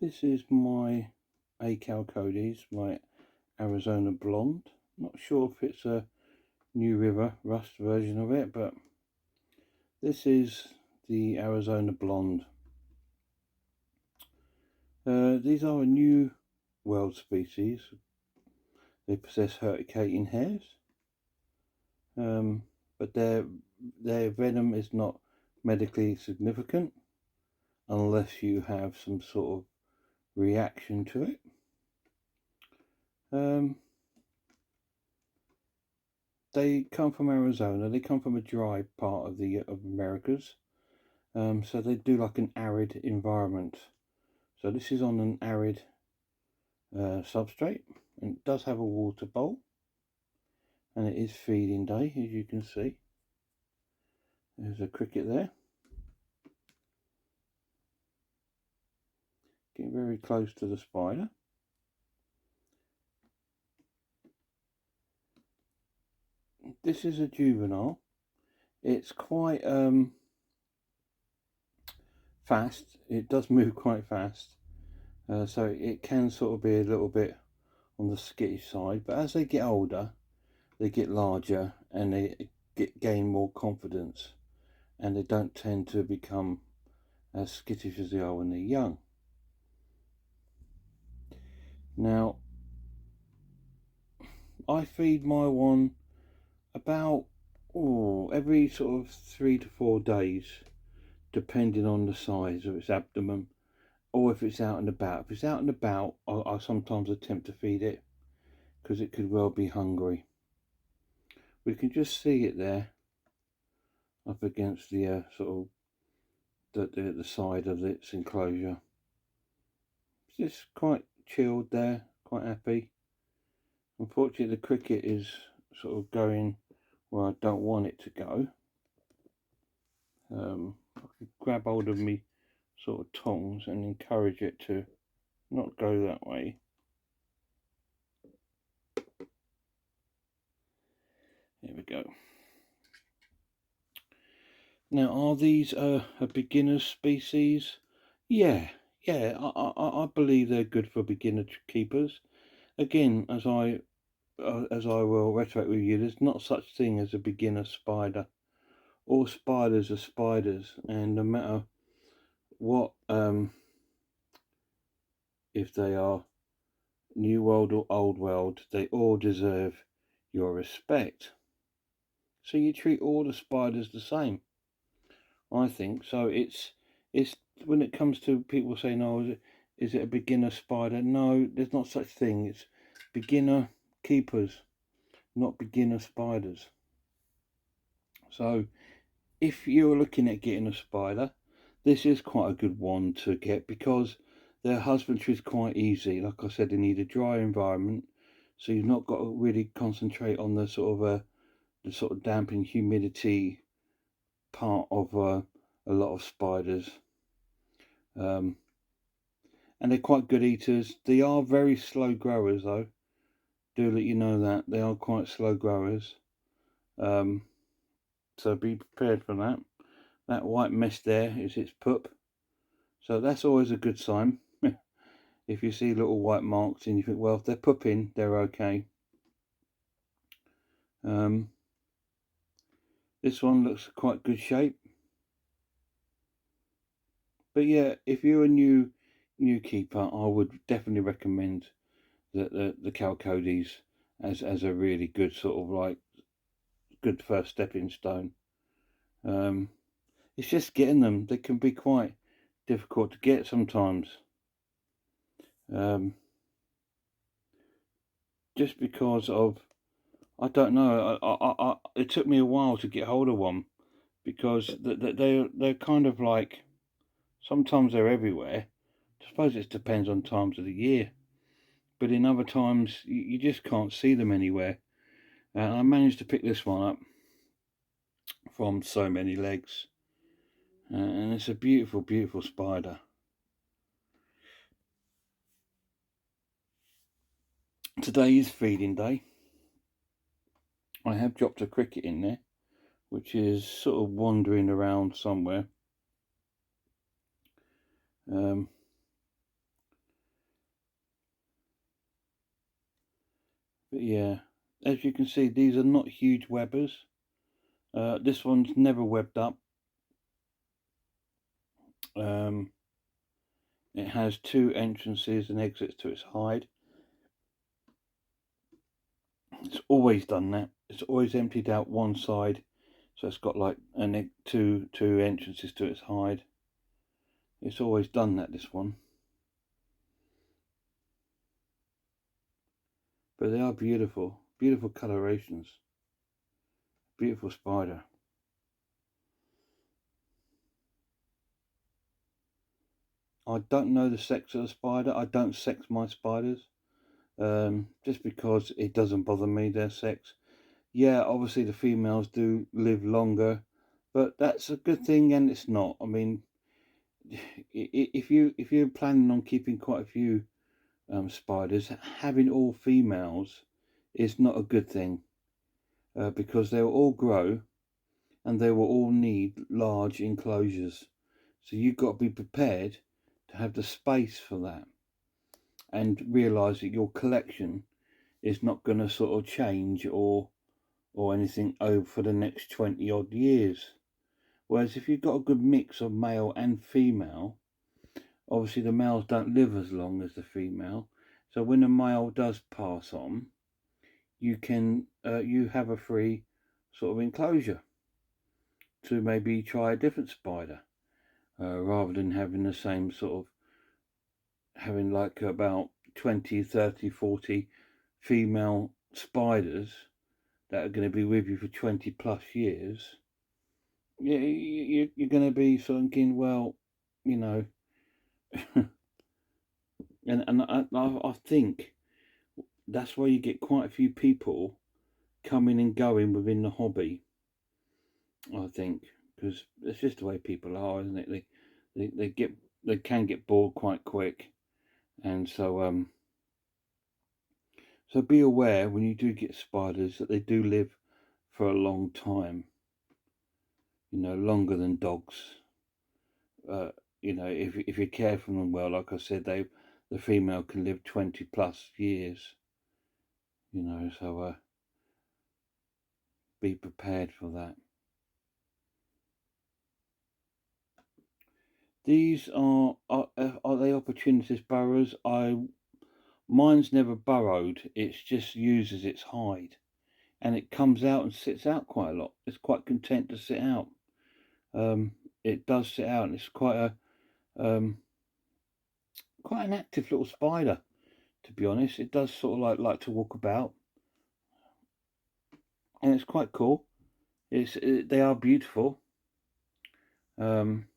This is my chalodes, my Arizona blonde. Not sure if it's a New River Rust version of it, but this is the Arizona blonde. These are a new world species. They possess urticating hairs, but their venom is not medically significant unless you have some sort of reaction to it. They come from Arizona. They come from a dry part of the Americas, so they do like an arid environment. So this is on an arid substrate, and it does have a water bowl, and it is feeding day, as you can see. There's a cricket there, getting very close to the spider. This is a juvenile. It's quite fast. It does move quite fast, so it can sort of be a little bit on the skittish side, but as they get older they get larger and they gain more confidence, and they don't tend to become as skittish as they are when they're young. Now, I feed my one about every sort of 3 to 4 days, depending on the size of its abdomen, or if it's out and about. If it's out and about, I sometimes attempt to feed it because it could well be hungry. We can just see it there up against the sort of the side of its enclosure. It's just quite chilled there, quite happy. Unfortunately, the cricket is sort of going where I don't want it to go. I could grab hold of me sort of tongs and encourage it to not go that way. There we go. Now, are these a beginner species? Yeah, I believe they're good for beginner keepers. Again, as I will reiterate with you, there's not such thing as a beginner spider. All spiders are spiders, and no matter what, if they are New World or Old World, they all deserve your respect. So you treat all the spiders the same, I think. So it's when it comes to people saying, "Oh, is it a beginner spider?" No, there's not such thing. It's beginner keepers, not beginner spiders. So if you're looking at getting a spider, this is quite a good one to get because their husbandry is quite easy. Like I said, they need a dry environment, so you've not got to really concentrate on the sort of damp and humidity part of a lot of spiders. And they're quite good eaters. They are very slow growers, though. Do let you know that they are quite slow growers. So be prepared for that. That white mess there is its pup. So that's always a good sign. If you see little white marks and you think, well, if they're pupping, they're okay. This one looks quite good shape. But yeah, if you're a new keeper, I would definitely recommend the chalodes as a really good sort of like good first stepping stone. It's just getting them. They can be quite difficult to get sometimes. Just because of, I don't know, it took me a while to get hold of one because they're kind of like, sometimes they're everywhere. I suppose it depends on times of the year, but in other times you just can't see them anywhere. And I managed to pick this one up from So Many Legs, and it's a beautiful, beautiful spider. Today is feeding day. I have dropped a cricket in there, which is sort of wandering around somewhere. But yeah, as you can see, these are not huge webbers. This one's never webbed up. Um, it has 2 entrances and exits to its hide. It's always done that. It's always emptied out one side, so it's got like two entrances to its hide. It's always done that, this one. But they are beautiful, beautiful colorations. Beautiful spider. I don't know the sex of the spider. I don't sex my spiders. Just because it doesn't bother me, their sex. Yeah, obviously the females do live longer, but that's a good thing and it's not. I mean, if you're planning on keeping quite a few spiders, having all females is not a good thing, because they will all grow and they will all need large enclosures. So you've got to be prepared to have the space for that, and realise that your collection is not going to sort of change or anything over for the next 20 odd years. Whereas if you've got a good mix of male and female, obviously the males don't live as long as the female. So when the male does pass on, you have a free sort of enclosure to maybe try a different spider, rather than having the same sort of, having like about 20, 30, 40 female spiders that are going to be with you for 20 plus years. You're going to be thinking, well, you know, and I think that's why you get quite a few people coming and going within the hobby. I think because it's just the way people are, isn't it? They can get bored quite quick, and so be aware when you do get spiders that they do live for a long time. You know, longer than dogs. Uh, you know, if you care for them well, like I said, the female can live 20 plus years. You know, so be prepared for that. These are they opportunist burrows? Mine's never burrowed. It just uses its hide, and it comes out and sits out quite a lot. It's quite content to sit out. It does sit out, and it's quite an active little spider. To be honest, it does sort of like to walk about, and it's quite cool. They are beautiful. Um,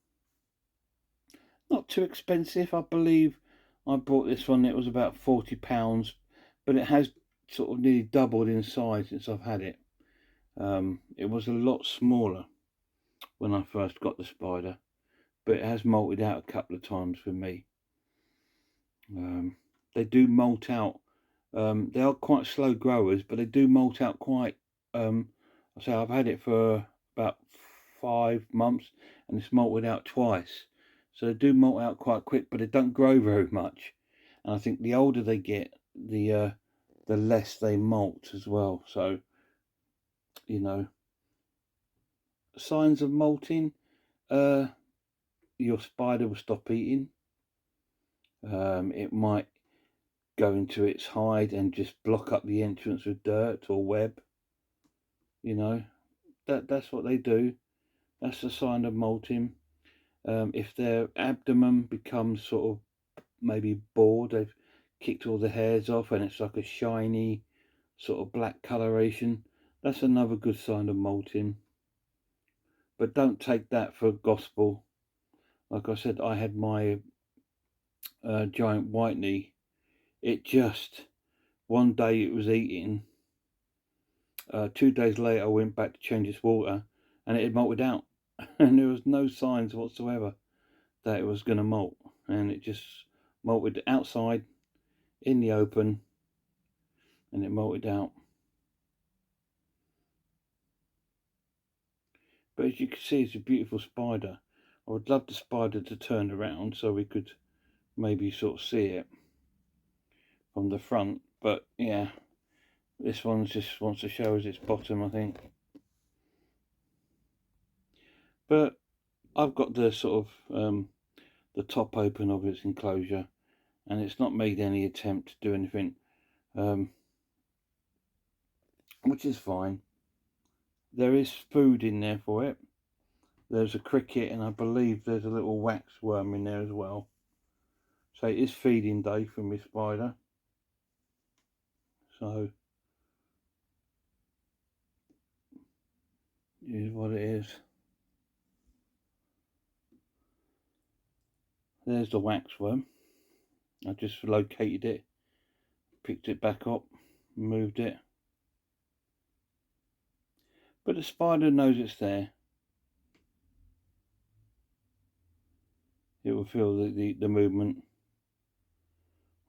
Not too expensive. I believe I bought this one. It was about £40, but it has sort of nearly doubled in size since I've had it. It was a lot smaller when I first got the spider, but it has molted out a couple of times for me. They do molt out. They are quite slow growers, but they do molt out quite. I say I've had it for about 5 months, and it's molted out twice. So they do molt out quite quick, but they don't grow very much. And I think the older they get, the less they molt as well. So, you know, signs of molting. Your spider will stop eating. It might go into its hide and just block up the entrance with dirt or web. You know, that's what they do. That's a sign of molting. If their abdomen becomes sort of maybe bored, they've kicked all the hairs off and it's like a shiny sort of black coloration, that's another good sign of molting. But don't take that for gospel. Like I said, I had my giant white knee. It just, one day it was eating. 2 days later, I went back to change its water, and it had molted out, and there was no signs whatsoever that it was going to molt, and it just molted outside in the open, and it molted out. But as you can see, it's a beautiful spider. I would love the spider to turn around so we could maybe sort of see it from the front, but yeah, This one just wants to show us its bottom, I think. But I've got the sort of the top open of its enclosure, and it's not made any attempt to do anything, which is fine. There is food in there for it. There's a cricket, and I believe there's a little wax worm in there as well. So it is feeding day for my spider. So here's what it is. There's the wax worm. I just located it, picked it back up, moved it. But the spider knows it's there. It will feel the movement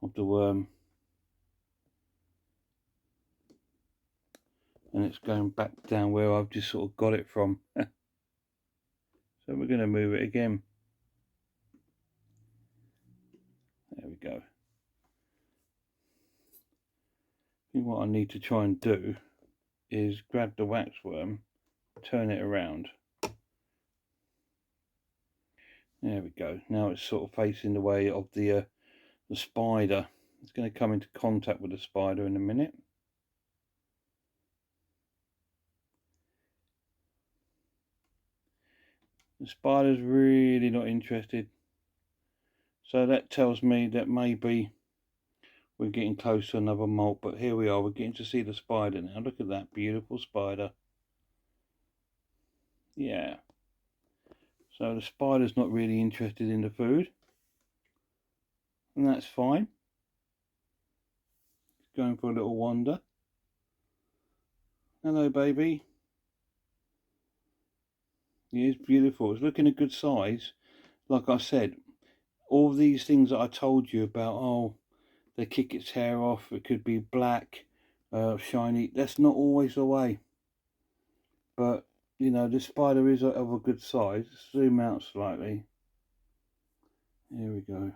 of the worm. And it's going back down where I've just sort of got it from. So we're going to move it again. There we go. I think what I need to try and do is grab the waxworm, turn it around. There we go. Now it's sort of facing the way of the spider. It's going to come into contact with the spider in a minute. The spider's really not interested. So that tells me that maybe we're getting close to another molt, but here we are, we're getting to see the spider now. Look at that beautiful spider. Yeah. So the spider's not really interested in the food. And that's fine. It's going for a little wander. Hello, baby. It is beautiful. It's looking a good size. Like I said, all these things that I told you about, oh, they kick its hair off, it could be black, shiny, that's not always the way. But, you know, the spider is of a good size. Zoom out slightly. Here we go.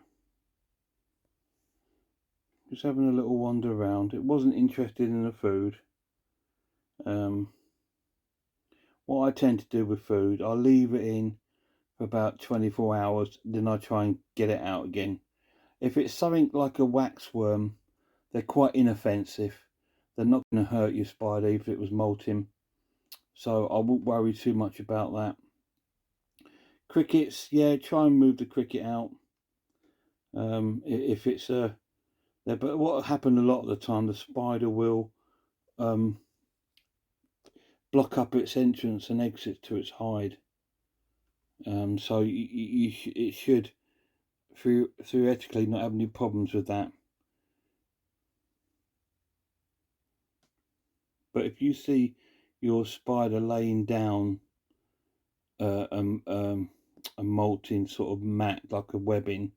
Just having a little wander around. It wasn't interested in the food. What I tend to do with food, I'll leave it in for about 24 hours, then I try and get it out again. If it's something like a waxworm, they're quite inoffensive. They're not going to hurt your spider if it was molting. So I won't worry too much about that. Crickets, yeah, try and move the cricket out. If it's there, but what happened a lot of the time, the spider will block up its entrance and exit to its hide. So it should theoretically not have any problems with that. But if you see your spider laying down a molting sort of mat, like a webbing,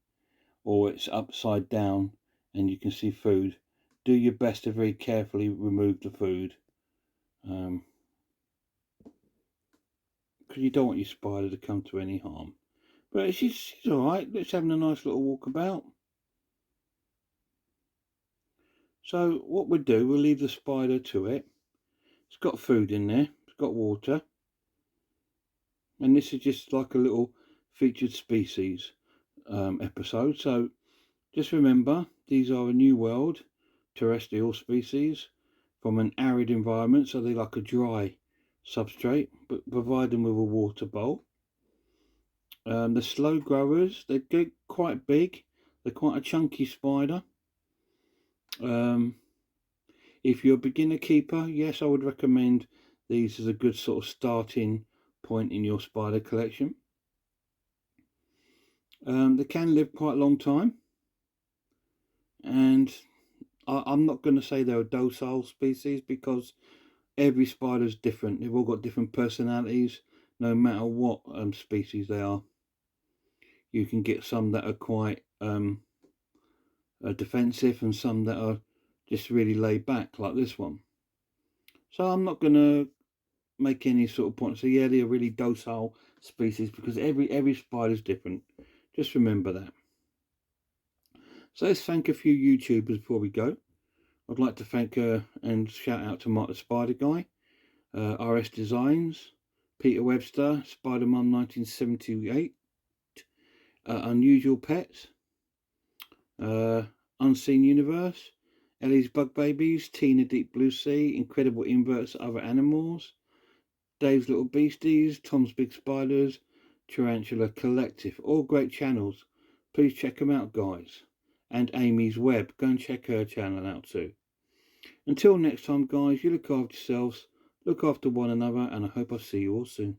or it's upside down and you can see food, do your best to very carefully remove the food, because you don't want your spider to come to any harm. But she's alright. Let's having a nice little walk about. So what we'll do, we'll leave the spider to it. It's got food in there, it's got water, and this is just like a little featured species episode. So just remember, these are a New World terrestrial species from an arid environment, so they like a dry substrate, but provide them with a water bowl. The slow growers, they get quite big. They're quite a chunky spider. If you're a beginner keeper, yes, I would recommend these as a good sort of starting point in your spider collection. They can live quite a long time, and I'm not going to say they're a docile species because every spider is different. They've all got different personalities, no matter what species they are. You can get some that are quite defensive and some that are just really laid back, like this one. So I'm not going to make any sort of point. So yeah, they're really docile species because every spider is different. Just remember that. So let's thank a few YouTubers before we go. I'd like to thank and shout out to Mark the Spider Guy, RS Designs, Peter Webster, Spider Mum 1978, Unusual Pets, Unseen Universe, Ellie's Bug Babies, Tina Deep Blue Sea, Incredible Inverts, Other Animals, Dave's Little Beasties, Tom's Big Spiders, Tarantula Collective. All great channels. Please check them out, guys. And Amy's Web. Go and check her channel out too. Until next time, guys, you look after yourselves, look after one another, and I hope I see you all soon.